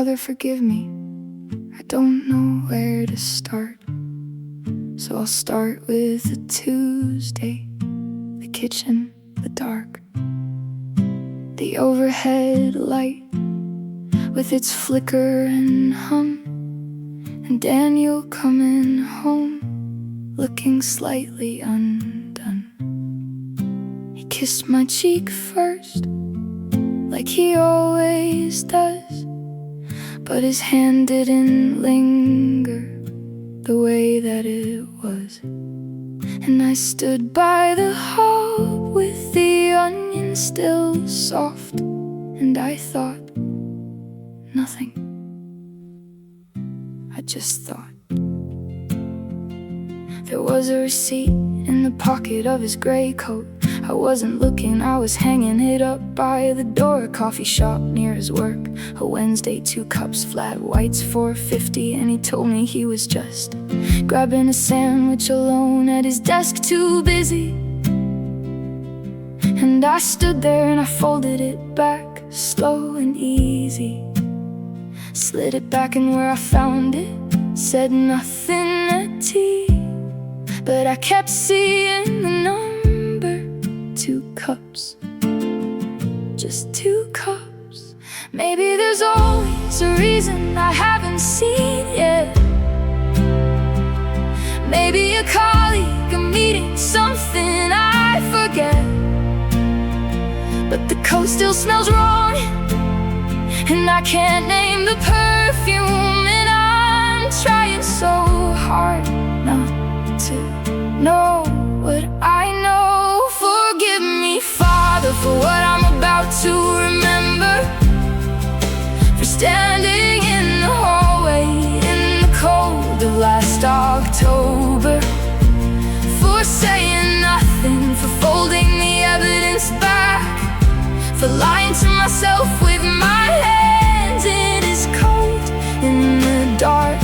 Father, forgive me, I don't know where to start. So I'll start with a Tuesday, the kitchen, the dark, the overhead light with its flicker and hum, and Daniel coming home looking slightly undone. He kissed my cheek first, like he always does, but his hand didn't linger the way that it was. And I stood by the hob with the onion still soft, and I thought nothing. I just thought. There was a receipt in the pocket of his gray coat. I wasn't looking, I was hanging it up by the door. A coffee shop near his work, a Wednesday, 2 cups, flat whites, $4.50. And he told me he was just grabbing a sandwich alone at his desk, too busy. And I stood there and I folded it back, slow and easy. Slid it back in where I found it, said nothing at tea. But I kept seeing the number, 2 cups, just 2 cups. Maybe there's always a reason I haven't seen yet. Maybe a colleague, a meeting, something I forget. But the coat still smells wrong, and I can't name the perfume. And I'm trying so hard not to know what I know. Forgive me, Father, for what I'm about to remember, for standing in the hallway in the cold of last October, for saying nothing, for folding the evidence back, for lying to myself with my hands in his coat in the dark.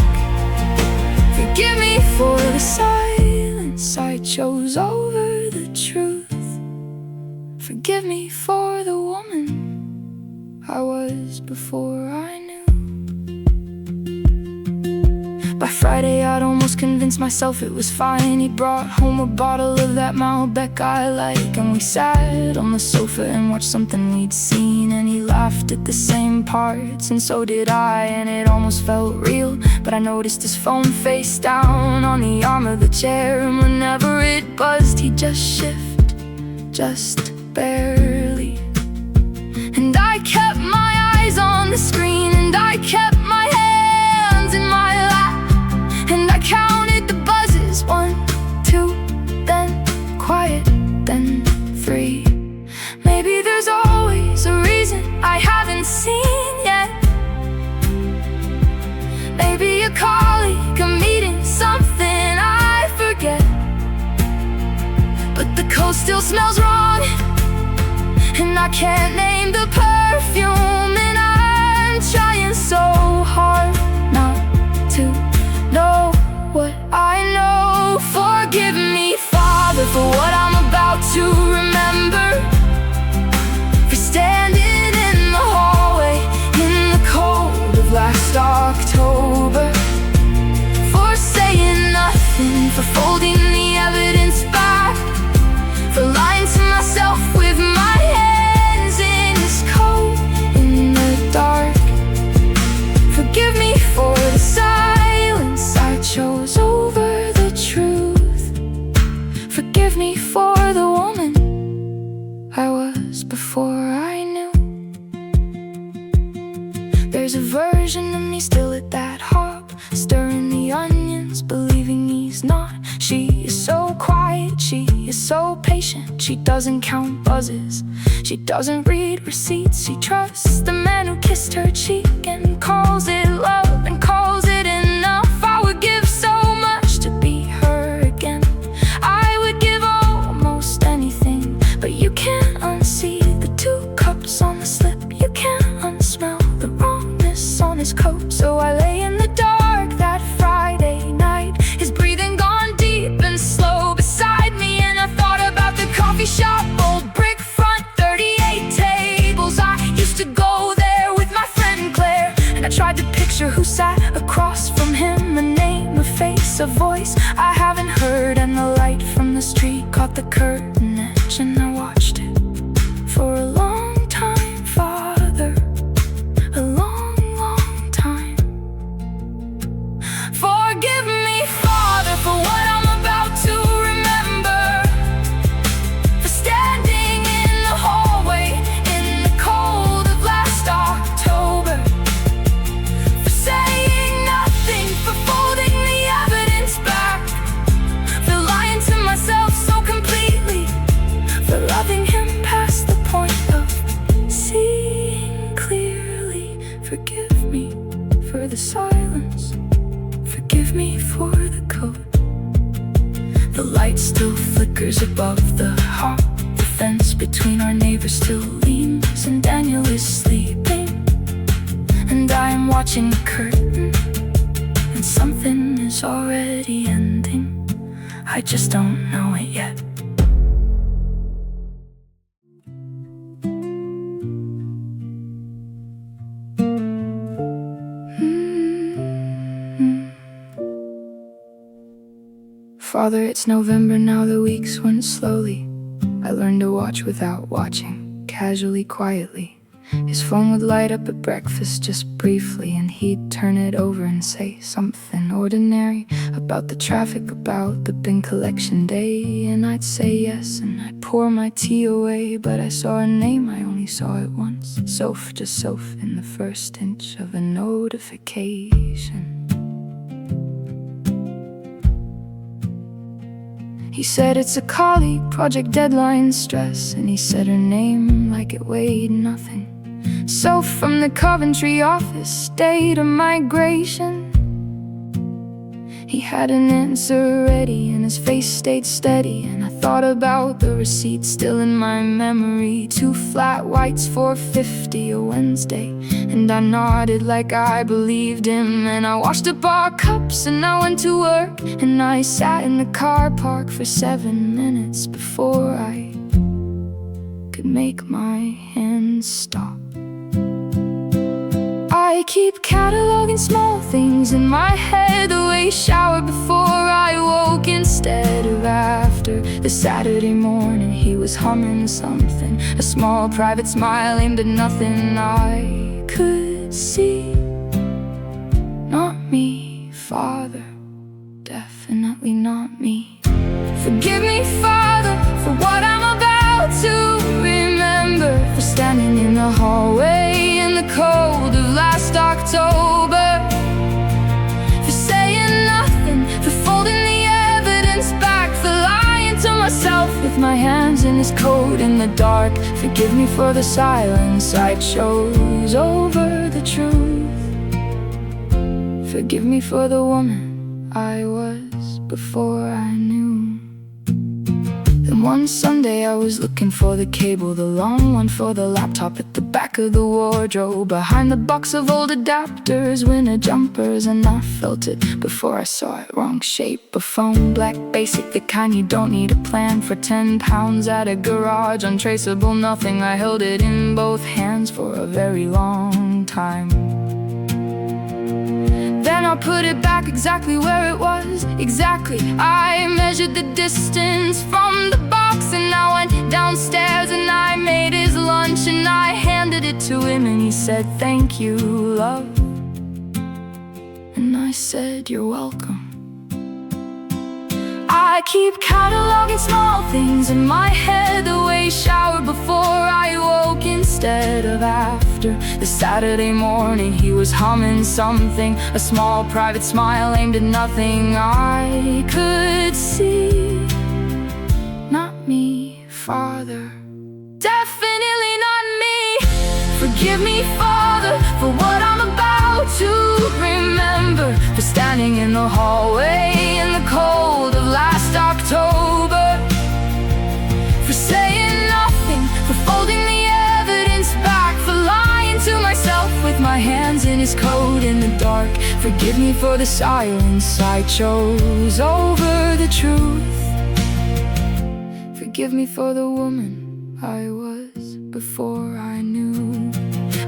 Forgive me for the silence I chose over the truth. Forgive me for the woman I was before I knew. By Friday I'd almost convinced myself it was fine. He brought home a bottle of that Malbec I like, and we sat on the sofa and watched something we'd seen. And he laughed at the same parts, and so did I, and it almost felt real. But I noticed his phone face down on the arm of the chair, and whenever it buzzed he'd just shift, just barely. And I kept my eyes on the screen, and I kept my hands in my lap, and I counted the buzzes, 1, 2, then quiet, then 3. Maybe there's always a reason I haven't seen yet. Maybe a colleague, a meeting, something I forget. But the coat still smells wrong, and I can't name the perfume. And I'm trying so hard not to know what I know. Forgive me, Father, for what I'm about to remember, for standing in the hallway in the cold of last October, for saying nothing, for folding the evidence back, for lying to myself with my hands in his coat in the dark. Forgive me for the silence I chose over the truth. Forgive me for the woman I was before I knew. There's a version of me still at that hob, stirring the onions, believing he's not. She is so quiet, she is so patient. She doesn't count buzzes, she doesn't read receipts. She trusts the man who kissed her cheek and calls it love and calls it enough. I would give so much to be her again. I would give almost anything, but you can't unsee the 2 cups on the slip. You can't unsmell the wrongness on his coat. So I lay in the dark that Friday night, his breathing gone deep and slow beside me. And I thought about the coffee shop, old brick front, 38 tables. I used to go there with my friend Claire, and I tried forgive me for the code. The light still flickers above the heart. The fence between our neighbors still leans, and Daniel is sleeping, and I am watching the curtain, and something is already ending. I just don't know it yet. Father, it's November now, the weeks went slowly. I learned to watch without watching, casually, quietly. His phone would light up at breakfast just briefly, and he'd turn it over and say something ordinary about the traffic, about the bin collection day. And I'd say yes, and I'd pour my tea away, but I saw a name, I only saw it once. Soph, just Soph, in the first inch of a notification. He said it's a colleague, project deadline stress, and he said her name like it weighed nothing. So from the Coventry office, data migration. He had an answer ready and his face stayed steady, and I thought about the receipt still in my memory. 2 flat whites, $4.50 a Wednesday. And I nodded like I believed him, and I washed up our cups and I went to work, and I sat in the car park for 7 minutes before I could make my hands stop. I keep cataloging small things in my head, the way he showered before I woke instead of after. The Saturday morning he was humming something, a small private smile aimed at nothing I could see. Not me, Father, definitely not me. Forgive me, Father, for what I'm about to remember, for standing in the hallway in the cold of last October, for saying nothing, for folding the evidence back, for lying to myself with my hands in his coat in the dark. Forgive me for the silence I chose over the truth. Forgive me for the woman I was before I knew. Then one Sunday I was looking for the cable, the long one for the laptop, at the back of the wardrobe, behind the box of old adapters, winter jumpers, and I felt it before I saw it. Wrong shape of phone, black basic, the kind you don't need a plan for. 10 pounds at a garage, untraceable, nothing. I held it in both hands for a very long time. Then I put it back exactly where it was, exactly. I measured the distance from the box, and I went downstairs and I made his lunch, and I handed it to him, and he said, "Thank you, love." And I said, "You're welcome." I keep cataloging small things in my head, the way he showered before I woke instead of after. The Saturday morning he was humming something, a small private smile aimed at nothing I could see. Not me, Father, definitely not me. Forgive me, Father, for what I'm about to remember, for standing in the hallway in the cold of last October, for saying nothing, for folding the evidence back, for lying to myself with my hands in his coat in the dark. Forgive me for the silence I chose over the truth. Forgive me for the woman I was before I knew.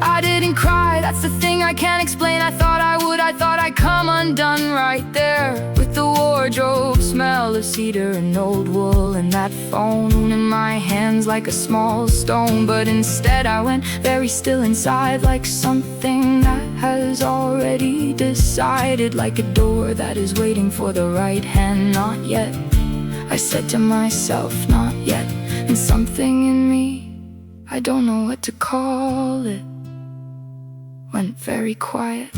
I didn't cry, that's the thing I can't explain. I thought I would, I thought I'd come undone right there, with the wardrobe smell of cedar and old wool, and that phone in my hands like a small stone. But instead I went very still inside, like something that has already decided, like a door that is waiting for the right hand. Not yet, I said to myself, not yet. And something in me, I don't know what to call it, went very quiet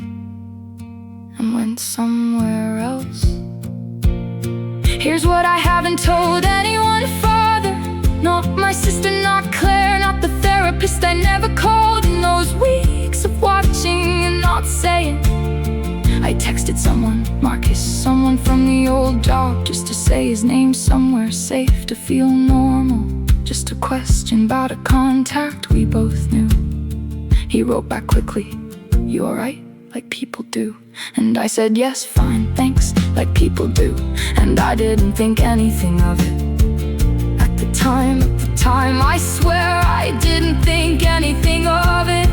and went somewhere else. Here's what I haven't told anyone, Father, not my sister, not Claire, not the therapist I never called. In those weeks of watching and not saying, I texted someone, Marcus, job just to say his name somewhere safe, to feel normal. Just a question about a contact we both knew. He wrote back quickly, "You alright?" like people do. And I said, "Yes, fine, thanks," like people do. And I didn't think anything of it. At the time, I swear I didn't think anything of it.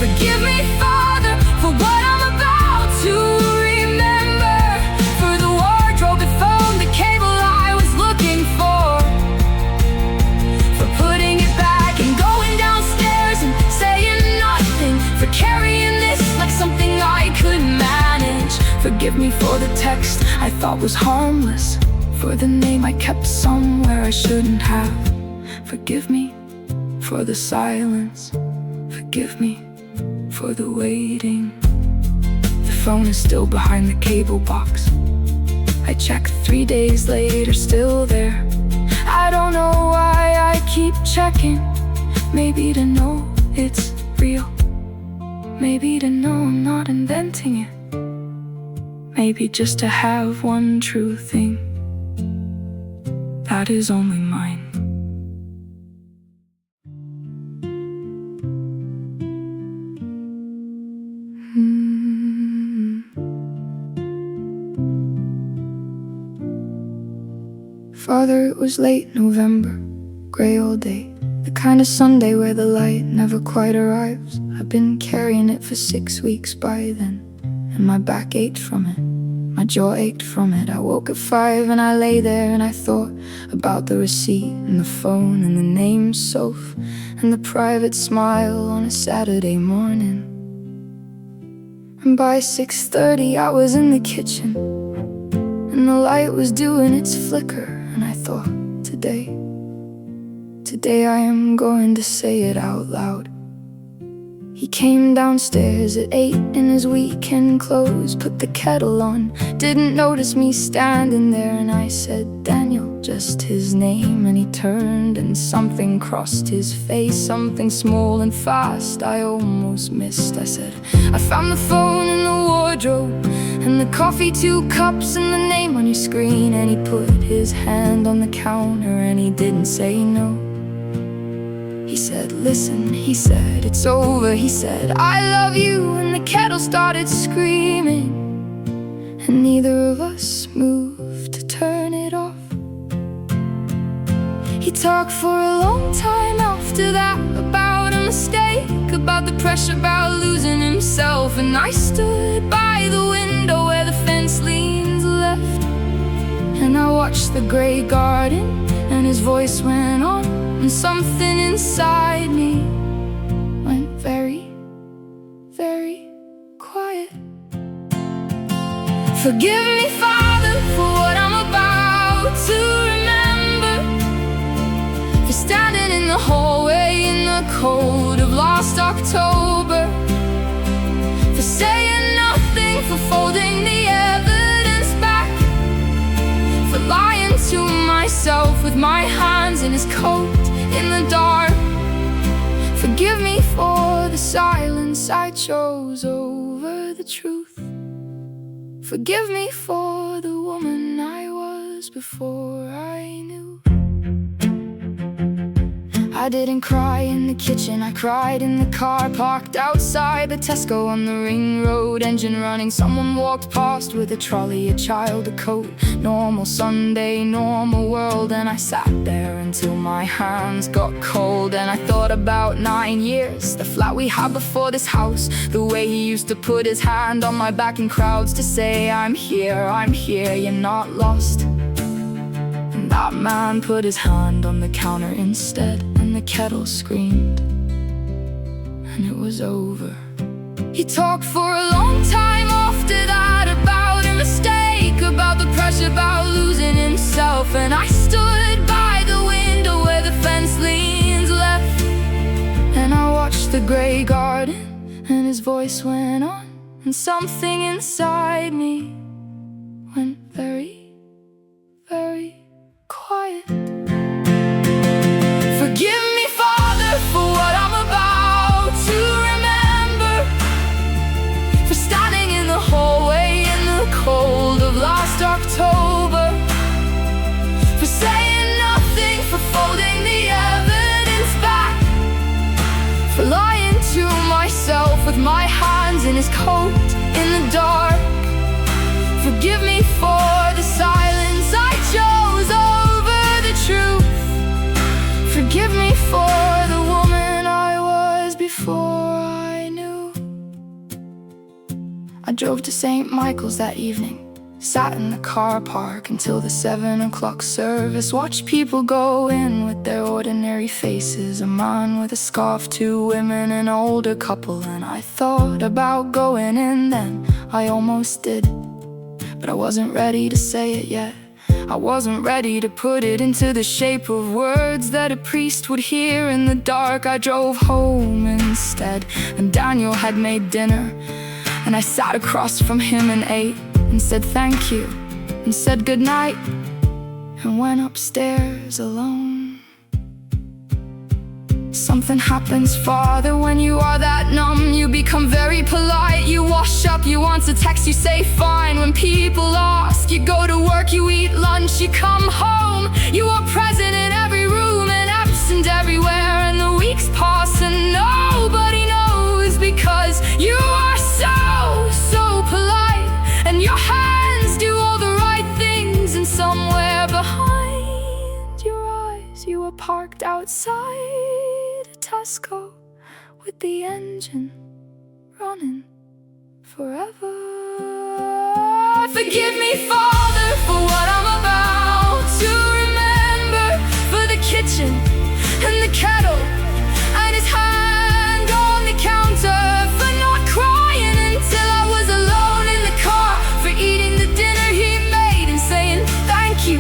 Forgive me, Father, for what I'm about to remember, for the wardrobe that phoned the cable I was looking for putting it back and going downstairs and saying nothing, for carrying this like something I could manage. Forgive me for the text I thought was harmless, for the name I kept somewhere I shouldn't have. Forgive me for the silence. Forgive me for the waiting. The phone is still behind the cable box. I checked 3 days later, still there. I don't know why I keep checking. Maybe to know it's real. Maybe to know I'm not inventing it. Maybe just to have one true thing that is only mine. Father, it was late November, gray all day, the kind of Sunday where the light never quite arrives. I've been carrying it for 6 weeks by then, and my back ached from it, my jaw ached from it. I woke at 5 and I lay there and I thought about the receipt and the phone and the name Soph and the private smile on a Saturday morning. And by 6:30 I was in the kitchen, and the light was doing its flicker. And I thought, today I am going to say it out loud. He came downstairs at 8 in his weekend clothes, put the kettle on, didn't notice me standing there. And I said, "Daniel," just his name. And he turned and something crossed his face, something small and fast I almost missed. I said, "I found the phone in the wardrobe, and the coffee, 2 cups, and the name on your screen." And he put his hand on the counter and he didn't say no. He said, "Listen," he said, "it's over." He said, "I love you," and the kettle started screaming. And neither of us moved to turn it off. He talked for a long time after that, about a mistake, about the pressure, about losing himself. And I stood by the window where the fence leans left, and I watched the gray garden, and his voice went on, and something inside me went very, very quiet. Forgive me, Father, for what I'm about to remember, for standing in the hallway in the cold of last October, for saying nothing, for folding the evidence back, for lying to myself with my hands in his coat in the dark. Forgive me for the silence I chose over the truth. Forgive me for the woman I was before I knew. I didn't cry in the kitchen, I cried in the car parked outside the Tesco on the ring road, engine running. Someone walked past with a trolley, a child, a coat. Normal Sunday, normal world. And I sat there until my hands got cold. And I thought about 9 years, the flat we had before this house, the way he used to put his hand on my back in crowds to say, I'm here, you're not lost." And that man put his hand on the counter instead, and the kettle screamed, and it was over. He talked for a long time after that, about a mistake, about the pressure, about losing himself. And I stood by the window where the fence leans left, and I watched the gray garden, and his voice went on, and something inside me went very, very quiet. Forgive me, Father, for what I'm about to remember, for standing in the hallway his coat in the dark. Forgive me for the silence I chose over the truth. Forgive me for the woman I was before I knew. I drove to St. Michael's that evening, sat in the car park until the 7 o'clock service. Watched people go in with their ordinary faces, a man with a scarf, 2 women, an older couple. And I thought about going in then, I almost did, but I wasn't ready to say it yet. I wasn't ready to put it into the shape of words that a priest would hear in the dark. I drove home instead, and Daniel had made dinner, and I sat across from him and ate, and said thank you, and said goodnight, and went upstairs alone. Something happens, Father, when you are that numb. You become very polite, you wash up, you answer text, you say fine. When people ask, you go to work, you eat lunch, you come home. You are present in every room and absent everywhere. And the weeks pass and nobody knows, because you are so polite, and your hands do all the right things. And somewhere behind your eyes, you are parked outside a Tesco with the engine running forever. Forgive me, Father, for what I'm about to remember, for the kitchen and the kettle and his hand on the counter, for not crying until I was alone in the car, for eating the dinner he made and saying thank you,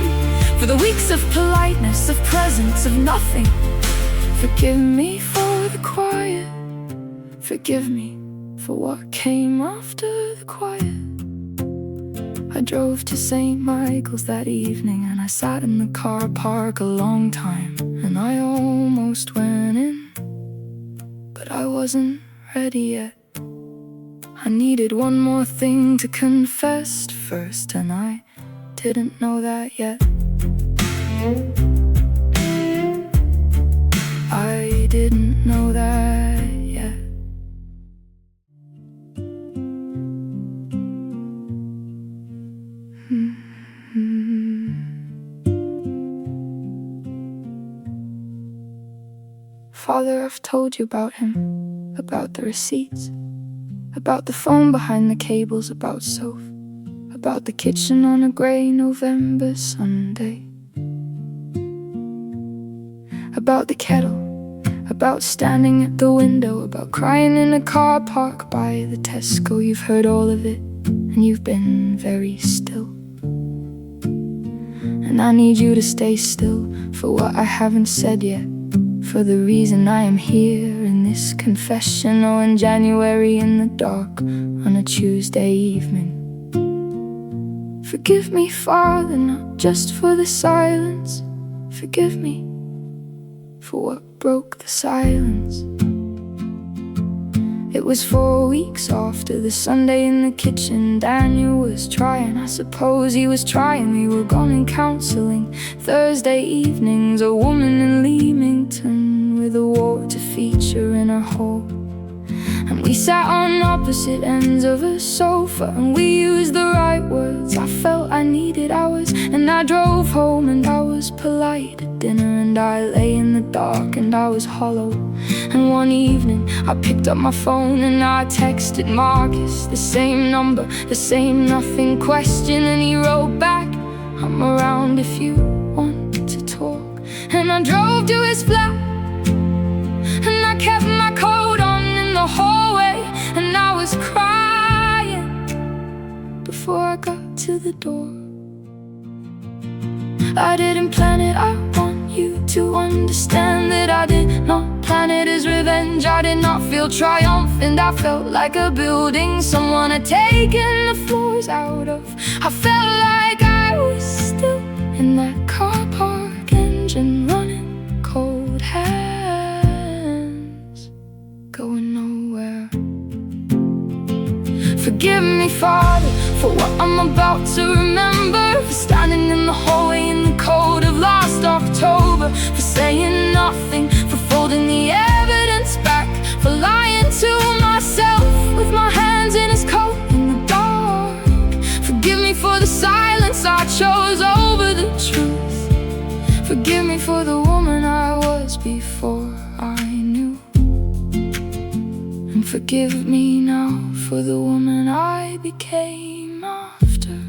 for the weeks of politeness, of presence, of nothing. Forgive me for the quiet, forgive me for what came after the quiet. I drove to St. Michael's that evening, and I sat in the car park a long time, and I almost went in, but I wasn't ready yet. I needed one more thing to confess first, and I didn't know that yet. I didn't know that yet. Father, I've told you about him, about the receipts, about the phone behind the cables, about Soph, about the kitchen on a grey November Sunday, about the kettle, about standing at the window, about crying in a car park by the Tesco. You've heard all of it, and you've been very still. And I need you to stay still for what I haven't said yet, for the reason I am here in this confessional in January in the dark on a Tuesday evening. Forgive me, Father, not just for the silence. Forgive me for what broke the silence. It was 4 weeks after the Sunday in the kitchen. Daniel was trying, I suppose he was trying. We were gone in counseling Thursday evenings. A woman in Leamington with a water feature in her hall, and we sat on opposite ends of a sofa, and we used the right words. I felt I needed hours, and I drove home, and I was polite at dinner, and I lay in the dark, and I was hollow. And one evening I picked up my phone and I texted Marcus, the same number, the same nothing question, and he wrote back, I'm around if you want to talk. And I drove to his flat, and I kept my coat on in the hallway, and I was crying before I got to the door. I didn't plan it, I want you to understand that I did not plan it as revenge. I did not feel triumphant, I felt like a building someone had taken the floors out of. I felt like I was still in that car park, engine running, cold hands going nowhere. Forgive me, Father, for what I'm about to remember, for standing in the hallway in the cold of last October, for saying nothing, for folding the evidence back, for lying to myself with my hands me for the woman I was before I knew, and forgive me now for the woman I became after.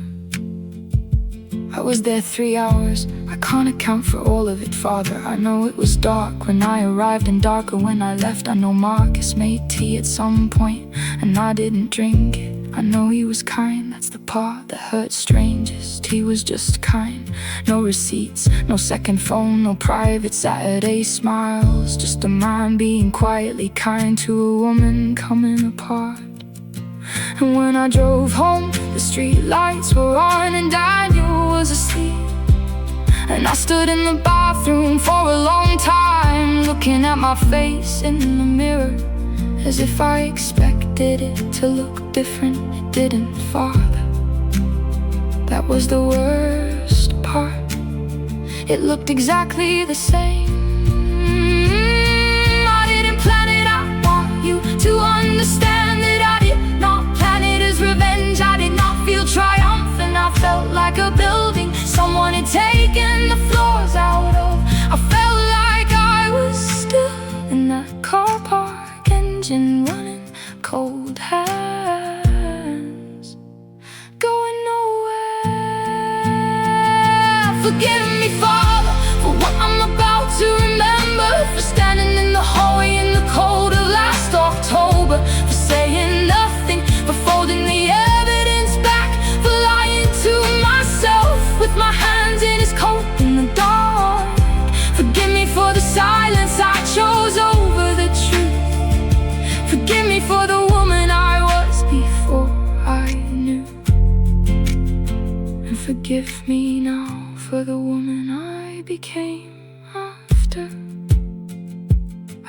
I was there 3 hours, I can't account for all of it, Father. I know it was dark when I arrived and darker when I left. I know Marcus made tea at some point and I didn't drink it. I know he was kind, that's the part that hurts strangest. He was just kind. No receipts, no second phone, no private Saturday smiles. Just a man being quietly kind to a woman coming apart. And when I drove home, the street lights were on and Daniel was asleep. And I stood in the bathroom for a long time, looking at my face in the mirror, as if I expected it to look different. It didn't, Father. That was the worst part. It looked exactly the same. I didn't plan it, I want you to understand that I did not plan it as revenge. I did not feel triumphant, I felt like a building someone had taken the floors out of. I felt like I was still in that car park, engine running, cold hands, going nowhere. Forgive me, Father, for what I'm about to remember, for standing in the hallway in the cold of last October, for saying nothing, for folding the evidence back, for lying to myself with my hands in his coat in the dark. Forgive me for the silence I chose over the truth. Forgive me for the woman I was before I knew, and forgive me now for the woman I became after.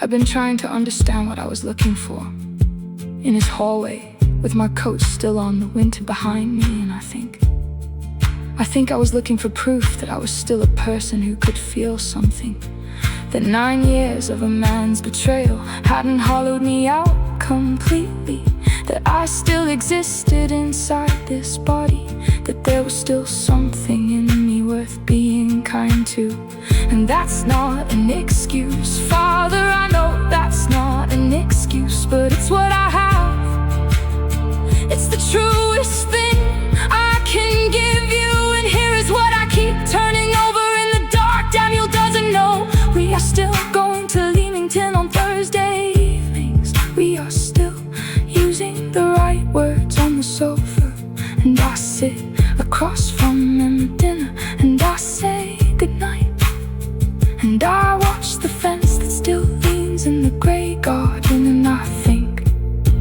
I've been trying to understand what I was looking for in his hallway, with my coat still on, the winter behind me, and I think I was looking for proof that I was still a person who could feel something, that 9 years of a man's betrayal hadn't hollowed me out completely, that I still existed inside this body, that there was still something in me worth being kind to. And that's not an excuse, Father, I know that's not an excuse, but it's what I have. It's the truest thing I can give you, and here is what I keep turning over in the dark. Daniel doesn't know we are still going to Leamington on Thursday evenings. We are still using the right words on the sofa, and I sit across from him at dinner, and I say goodnight. And I watch the fence that still leans in the grey garden, and I think,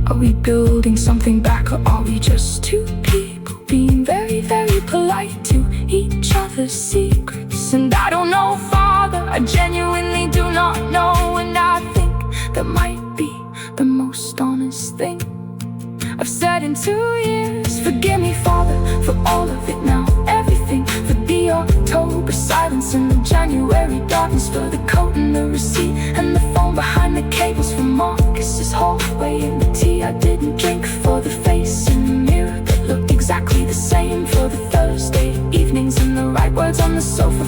are we building something back, or are we just two people being very, very polite to each other's secrets? And I don't know, Father, I genuinely do not know, and I think that might be the most honest thing I've said in 2 years. Forgive me, Father, for all of it now, everything, for the October silence and the January darkness, for the coat and the receipt and the phone behind the cables, for Marcus's hallway and the tea I didn't drink, for the face in the mirror that looked exactly the same, for the Thursday evenings and the right words on the sofa,